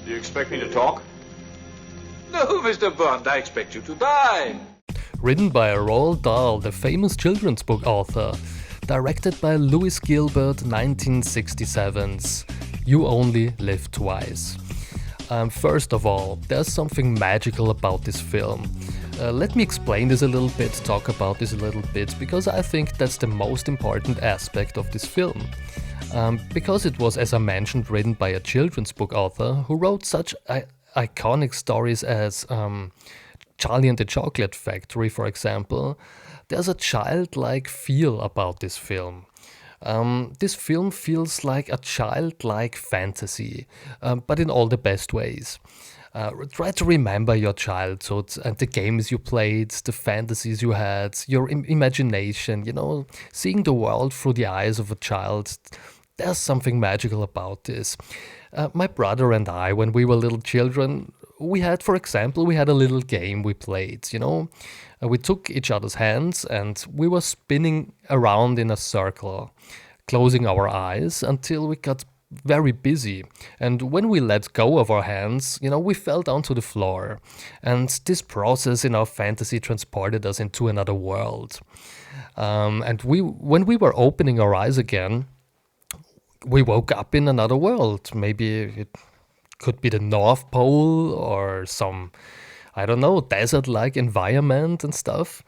You expect me to talk? No, Mr. Bond, I expect you to die. Written by Roald Dahl, the famous children's book author. Directed by Louis Gilbert, 1967's You Only Live Twice. First of all, there's something magical about this film. Let me explain this a little bit, talk about this a little bit, because I think that's the most important aspect of this film. Because it was, as I mentioned, written by a children's book author who wrote such iconic stories as Charlie and the Chocolate Factory, for example, there's a childlike feel about this film. This film feels like a childlike fantasy, but in all the best ways. Try to remember your childhood and the games you played, the fantasies you had, your imagination, seeing the world through the eyes of a child. There's something magical about this. My brother and I, when we were little children, we had a little game we played, We took each other's hands and we were spinning around in a circle, closing our eyes until we got very busy. And when we let go of our hands, we fell down to the floor. And this process in our fantasy transported us into another world. And when we were opening our eyes again, we woke up in another world. Maybe it could be the North Pole or some, I don't know, desert-like environment and stuff.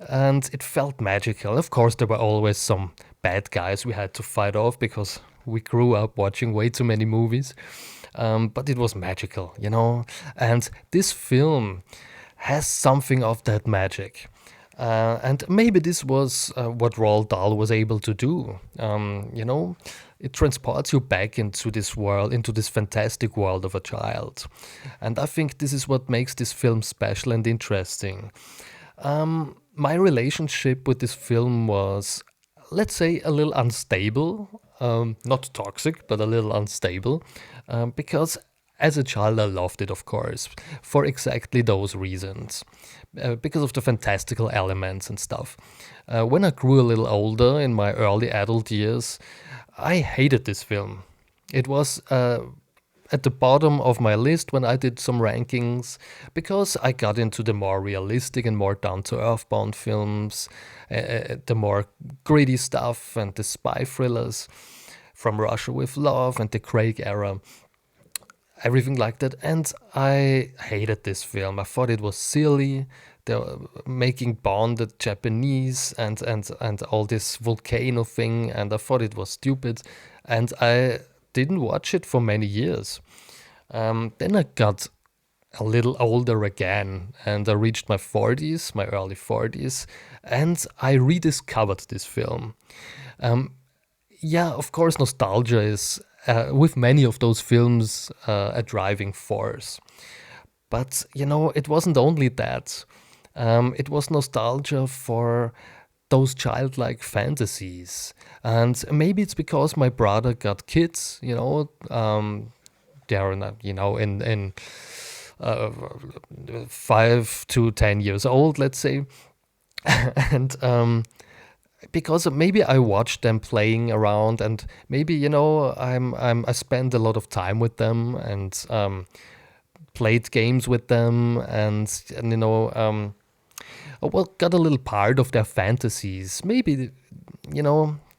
And it felt magical. Of course, there were always some bad guys we had to fight off because we grew up watching way too many movies. But it was magical, And this film has something of that magic. And maybe this was what Roald Dahl was able to do. It transports you back into this world, into this fantastic world of a child. And I think this is what makes this film special and interesting. My relationship with this film was, let's say, a little unstable. Not toxic, but a little unstable. Because as a child, I loved it, of course, for exactly those reasons. Because of the fantastical elements and stuff. When I grew a little older, in my early adult years, I hated this film. It was at the bottom of my list when I did some rankings, because I got into the more realistic and more down-to-earth Bond films, the more gritty stuff and the spy thrillers from Russia with Love and the Craig era. Everything like that, and I hated this film. I thought it was silly. They were making Bond the Japanese and all this Volcano thing, and I thought it was stupid, and I didn't watch it for many years. Then I got a little older again, and I reached my early 40s, and I rediscovered this film. Of course, nostalgia is with many of those films a driving force. But, it wasn't only that. It was nostalgia for those childlike fantasies. And maybe it's because my brother got kids, they're not, in 5 to 10 years old, let's say. And because maybe I watched them playing around, and maybe I spent a lot of time with them and played games with them, and got a little part of their fantasies. Maybe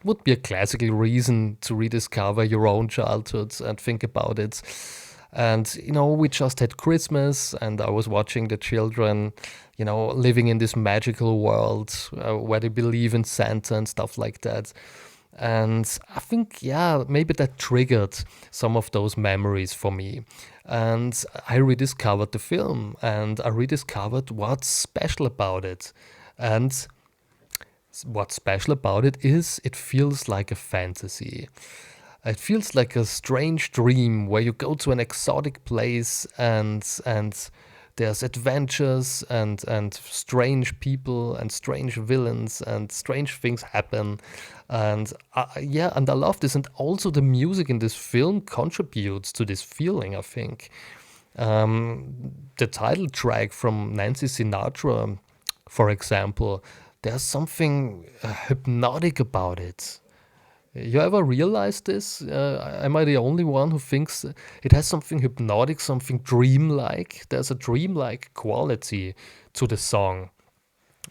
would be a classical reason to rediscover your own childhood and think about it. And we just had Christmas, and I was watching the children living in this magical world where they believe in Santa and stuff like that. And I think, maybe that triggered some of those memories for me. And I rediscovered the film, and I rediscovered what's special about it. And what's special about it is it feels like a fantasy. It feels like a strange dream where you go to an exotic place and there's adventures and strange people and strange villains and strange things happen. And and I love this. And also the music in this film contributes to this feeling, I think. The title track from Nancy Sinatra, for example, there's something hypnotic about it. You ever realize this? Am I the only one who thinks it has something hypnotic, something dreamlike? There's a dreamlike quality to the song.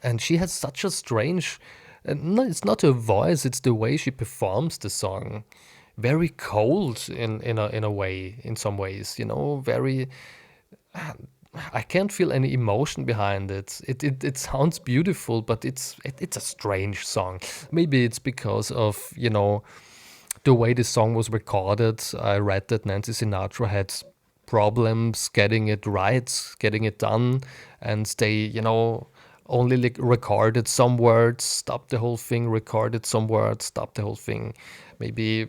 And she has such a strange, no, it's not her voice, it's the way she performs the song. Very cold in a way, in some ways, very I can't feel any emotion behind it. It sounds beautiful, but it's a strange song. Maybe it's because of the way the song was recorded. I read that Nancy Sinatra had problems getting it right, getting it done, and they only recorded some words, stopped the whole thing, recorded some words, stopped the whole thing. Maybe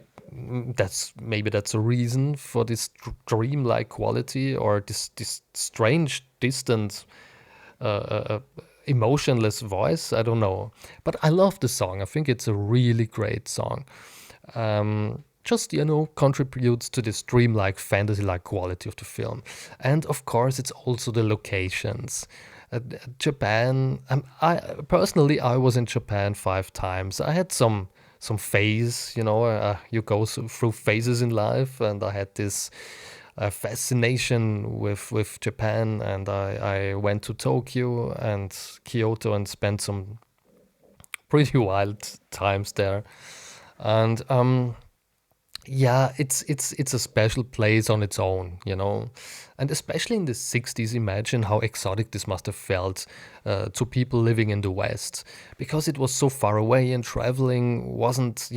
that's a reason for this dreamlike quality or this strange, distant, uh, uh, uh, emotionless voice. I don't know, but I love the song. I think it's a really great song. Just contributes to this dreamlike, fantasy-like quality of the film, and of course, it's also the locations. Japan. I personally, I was in Japan 5 times. I had some phase, you go through phases in life, and I had this fascination with Japan, and I went to Tokyo and Kyoto and spent some pretty wild times there. And yeah, it's a special place on its own, and especially in the 60s. Imagine how exotic this must have felt to people living in the West, because it was so far away and traveling wasn't,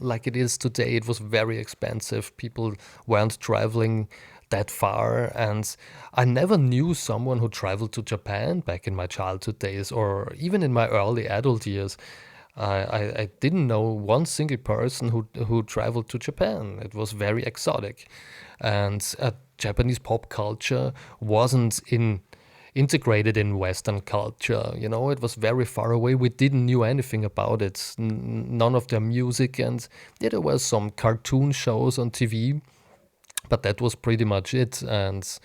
like it is today. It was very expensive. People weren't traveling that far, and I never knew someone who traveled to Japan back in my childhood days or even in my early adult years. I didn't know one single person who traveled to Japan. It was very exotic, and Japanese pop culture wasn't integrated in Western culture. It was very far away. We didn't knew anything about it. None of their music, and yeah, there were some cartoon shows on TV, but that was pretty much it. And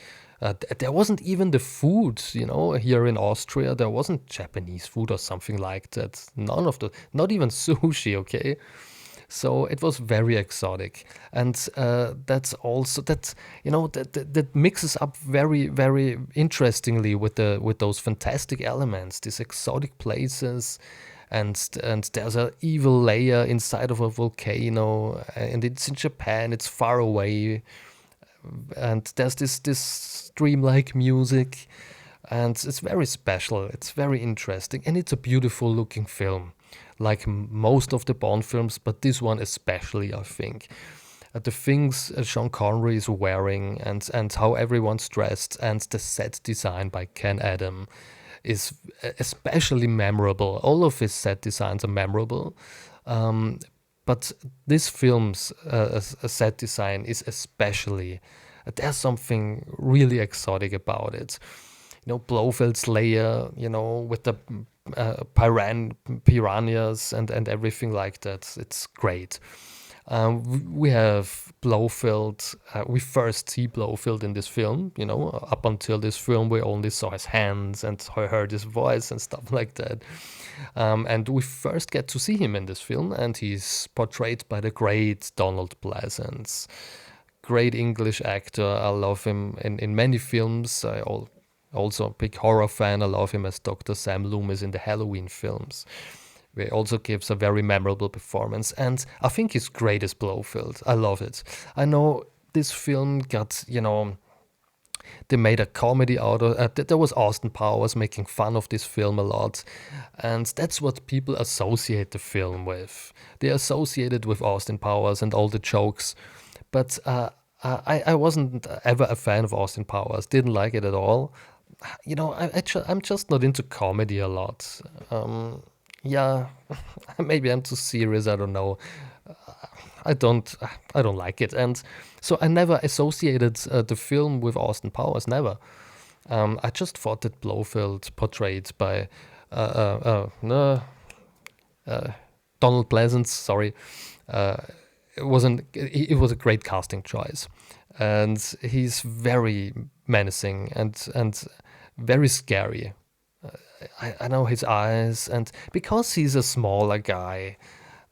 there wasn't even the food, here in Austria. There wasn't Japanese food or something like that. None of the, not even sushi, okay? So it was very exotic, and that's also that mixes up very, very interestingly with those fantastic elements, these exotic places, and there's a evil layer inside of a volcano, and it's in Japan. It's far away, and there's this dreamlike music, and it's very special. It's very interesting, and it's a beautiful looking film, like most of the Bond films, but this one especially, I think. The things Sean Connery is wearing, and how everyone's dressed, and the set design by Ken Adam is especially memorable. All of his set designs are memorable. But this film's set design is especially, there's something really exotic about it. Blofeld's layer, with the piranhas and everything like that. It's great. We have Blofeld. We first see Blofeld in this film. Up until this film, we only saw his hands and heard his voice and stuff like that. And we first get to see him in this film, and he's portrayed by the great Donald Pleasence. Great English actor. I love him in many films. Also a big horror fan. I love him as Dr. Sam Loomis in the Halloween films. He also gives a very memorable performance, and I think he's great as Blofeld. I love it. I know this film got, they made a comedy out of it. There was Austin Powers making fun of this film a lot, and that's what people associate the film with. They associate it with Austin Powers and all the jokes, but I wasn't ever a fan of Austin Powers. Didn't like it at all. I'm just not into comedy a lot. Yeah, maybe I'm too serious. I don't know. I don't I don't like it, and so I never associated the film with Austin Powers. Never. I just thought that Blofeld, portrayed by no, Donald Pleasance, sorry, it was a great casting choice, and he's very menacing and very scary. I know his eyes, and because he's a smaller guy,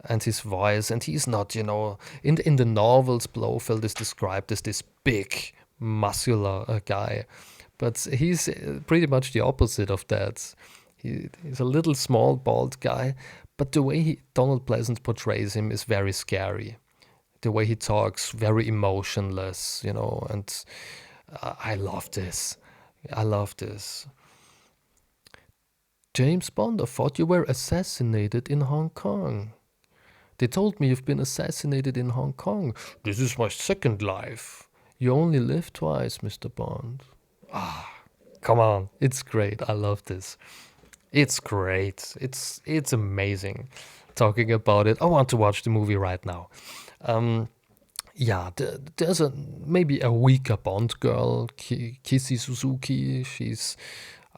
and his voice, and he's not, in the novels, Blofeld is described as this big, muscular guy, but he's pretty much the opposite of that. He's a little small, bald guy, but the way Donald Pleasence portrays him is very scary. The way he talks, very emotionless, and I love this. I love this. James Bond, I thought you were assassinated in Hong Kong. They told me you've been assassinated in Hong Kong. This is my second life. You only live twice, Mr. Bond. Come on, it's great. I love this. It's great. It's amazing. Talking about it, I want to watch the movie right now. Yeah, there's maybe a weaker Bond girl, Kissy Suzuki.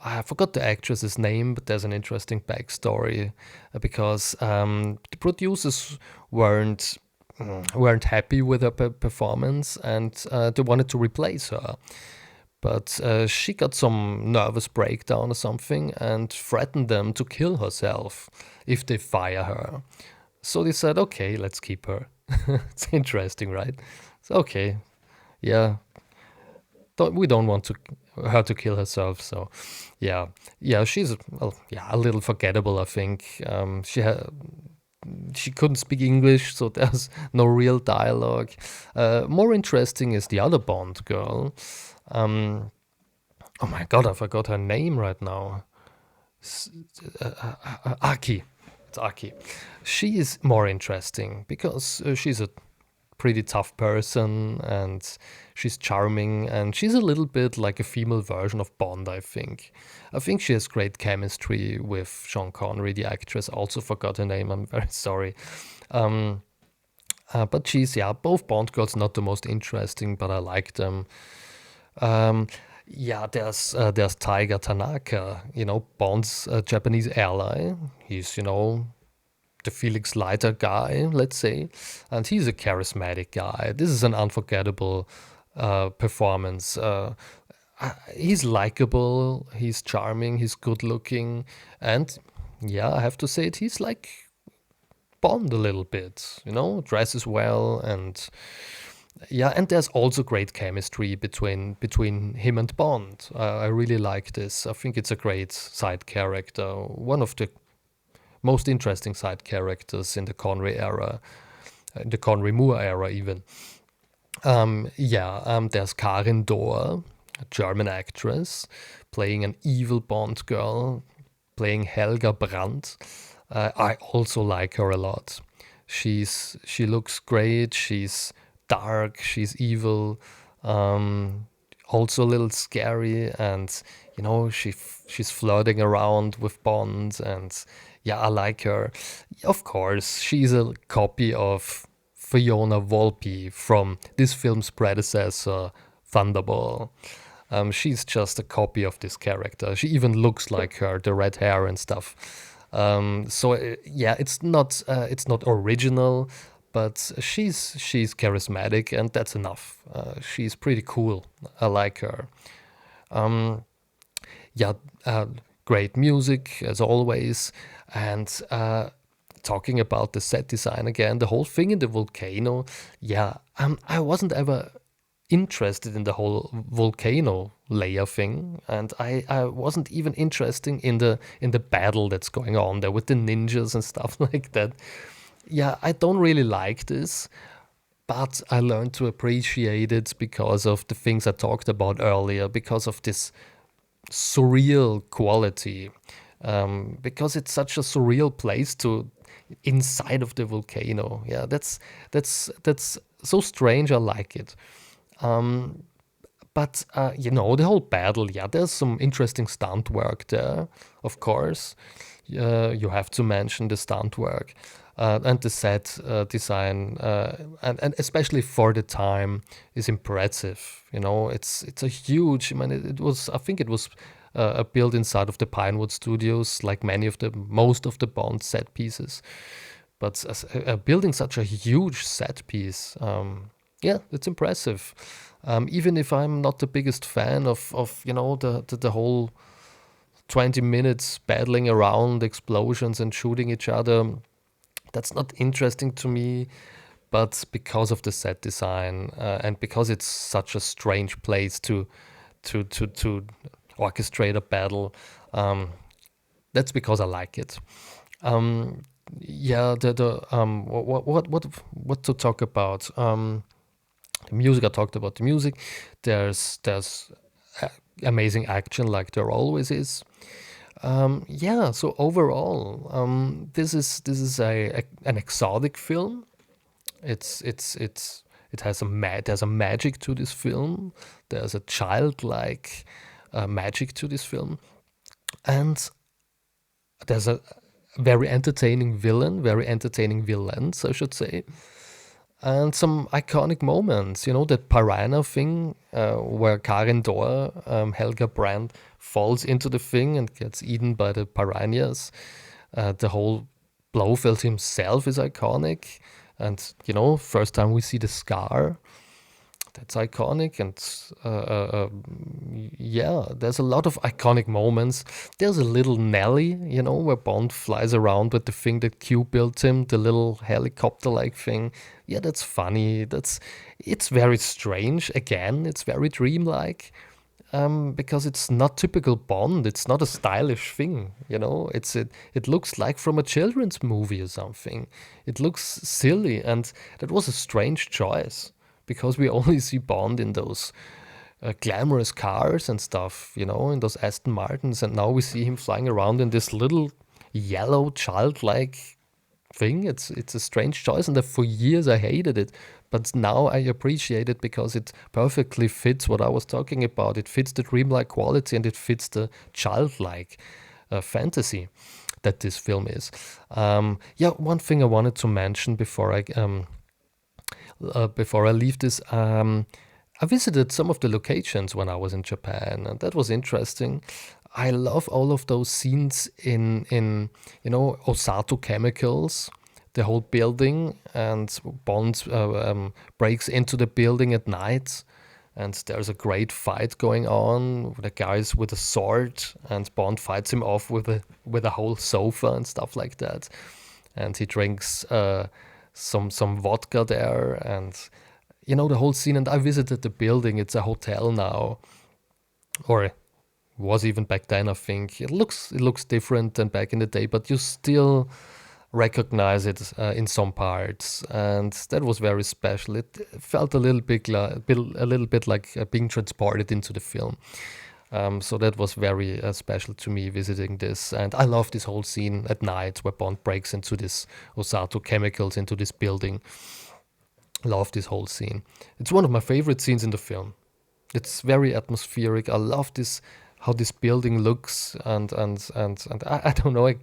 I forgot the actress's name, but there's an interesting backstory because the producers weren't happy with her performance, and they wanted to replace her. But she got some nervous breakdown or something and threatened them to kill herself if they fire her. So they said, okay, let's keep her. It's interesting, right? So, okay, yeah. We don't want her to kill herself, so yeah, she's a little forgettable, I think. She couldn't speak English, so there's no real dialogue. More interesting is the other Bond girl. Oh my god, I forgot her name right now. Aki. It's Aki. She is more interesting because she's a pretty tough person and she's charming and she's a little bit like a female version of Bond, I think. I think she has great chemistry with Sean Connery, the actress. I also forgot her name, I'm very sorry. But both Bond girls not the most interesting, but I like them. There's Tiger Tanaka, Bond's Japanese ally. He's, the Felix Leiter guy, let's say, and he's a charismatic guy. This is an unforgettable performance. He's likable, he's charming, he's good looking, and I have to say it, he's like Bond a little bit, dresses well, and and there's also great chemistry between him and Bond. I really like this. I think it's a great side character, one of the most interesting side characters in the Connery era, in the Connery Moore era even. There's Karin Dohr, a German actress, playing an evil Bond girl, playing Helga Brandt. I also like her a lot. She looks great. She's dark. She's evil. Also a little scary, and she's flirting around with Bond, and I like her. Of course, she's a copy of Fiona Volpe from this film's predecessor, Thunderball. She's just a copy of this character. She even looks like her, the red hair and stuff. It's not original, but she's charismatic, and that's enough. She's pretty cool. I like her. Great music as always, and talking about the set design again, the whole thing in the volcano. I wasn't ever interested in the whole volcano layer thing, and I wasn't even interested in the battle that's going on there with the ninjas and stuff like that. I don't really like this, but I learned to appreciate it because of the things I talked about earlier, because of this surreal quality, because it's such a surreal place inside of the volcano. That's so strange. I like it. But the whole battle, there's some interesting stunt work there, of course. You have to mention the stunt work and the set design, and especially for the time, is impressive. It's a huge. I think it was built inside of the Pinewood Studios, like most of the Bond set pieces. But building such a huge set piece, it's impressive. Even if I'm not the biggest fan of the whole 20 minutes battling around, explosions and shooting each other, that's not interesting to me. But because of the set design and because it's such a strange place to orchestrate a battle, that's because I like it. Yeah, what to talk about? The music, I talked about the music. There's amazing action like there always is. Yeah, so overall, this is an exotic film. It has there's a magic to this film. There's a childlike magic to this film, and there's a very entertaining villains, I should say, and some iconic moments. You know, that piranha thing where Karin Dor, Helga Brandt, falls into the thing and gets eaten by the piranhas. The whole Blofeld himself is iconic. And, you know, first time we see the scar, that's iconic. And yeah, there's a lot of iconic moments. There's a little Nelly, you know, where Bond flies around with the thing that Q built him, the little helicopter-like thing. Yeah, that's funny. It's very strange. Again, it's very dreamlike. Because it's not typical Bond. It's not a stylish thing, you know. It looks like from a children's movie or something. It looks silly, and that was a strange choice because we only see Bond in those glamorous cars and stuff, you know, in those Aston Martins, and now we see him flying around in this little yellow childlike thing. It's a strange choice, and for years I hated it. But now I appreciate it because it perfectly fits what I was talking about. It fits the dreamlike quality and it fits the childlike fantasy that this film is. Yeah, one thing I wanted to mention before I leave this. I visited some of the locations when I was in Japan, and that was interesting. I love all of those scenes in you know, Osato Chemicals, the whole building, and Bond breaks into the building at night, and there's a great fight going on with the guys with a sword, and Bond fights him off with a whole sofa and stuff like that, and he drinks some vodka there, and you know, the whole scene. And I visited the building. It's a hotel now, or was even back then. I think it looks different than back in the day, but you still recognize it in some parts, and that was very special. It felt a little bit like being transported into the film. So that was very special to me visiting this, and I love this whole scene at night where Bond breaks into this Osato Chemicals, into this building. Love this whole scene. It's one of my favorite scenes in the film. It's very atmospheric. I love this, how this building looks, and I don't know. I'm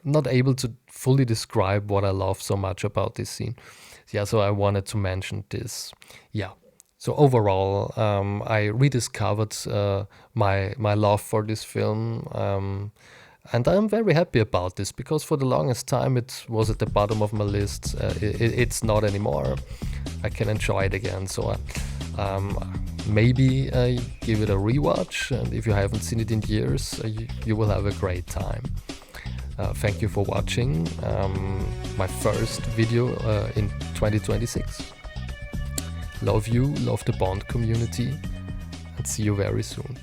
not able to fully describe what I love so much about this scene. Yeah, so I wanted to mention this. Yeah. So overall, I rediscovered my love for this film, and I'm very happy about this because for the longest time it was at the bottom of my list. It's not anymore. I can enjoy it again. So maybe give it a rewatch, and if you haven't seen it in years, you will have a great time. Thank you for watching my first video in 2026. Love you, love the Bond community, and see you very soon.